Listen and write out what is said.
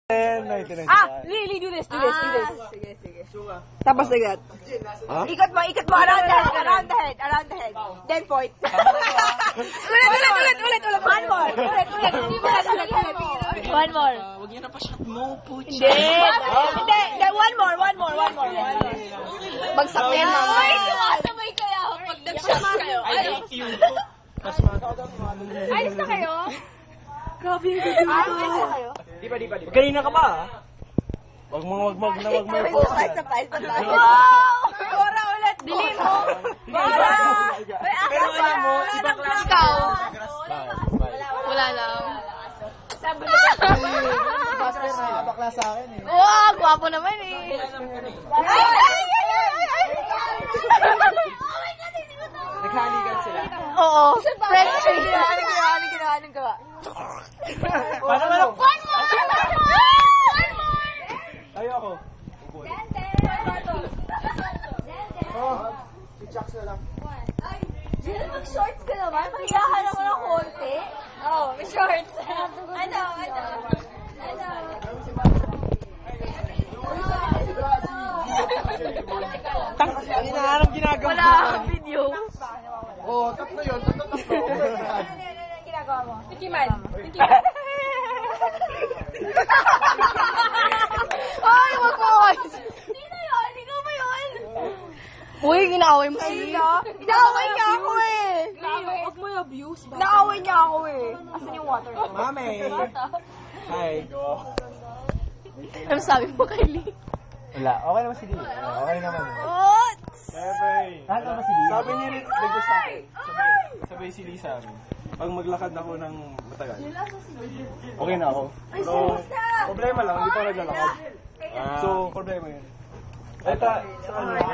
Lily, do this. Sige. Tapos agad. Ikot mo around the head. Then point. Ulit. One more. Ulit. One more. Huwag niyo na pa shot mo, pucha. Hindi. One more. Bagsak na yan, mama. Sabay kaya ako pag nag-shot kayo. I hate you. Alis na kayo? Grabe yung gagawin ko. Di ba? Kanina ka pa, ha? Wag mo Isa pa. Cora ulit. Dilin mo. Cora. Pero alam mo, ibang klase. Ikaw? Wala lang. Sabi mo. Bakla sa akin, eh. Wow, gwapo naman eh. Naghalikan sila. Oo. Friendship. Anong gawa? Paano? One more! Ayoko. Jill, mag-shorts ka naman. Pahiyahan ako ng konti. Oo, may shorts. Ano? Anong ginagawa Wala akong video. Oo, tatlo yun. Ano ginagawa mo? Tikiman. Ay, wag mo. Sino yun? Ikaw ba yun? Uy, ginaaway mo si... Inaaway niya ako eh. Huwag mo abuse. Inaaway niya ako eh. Asan yung water? Mami. Hi. Ano sabi mo, Kylie? Wala. Okay naman si Lee. Okay naman. What? Lahat naman si Lee. Sabi niya rin, nag-gusto ako. Sabay si Lee sa amin. Pag maglakad ako ng matagal. Okay na ako. So, problema lang, hindi pa naglalakad. So, problema yun. Eta, sa kanya.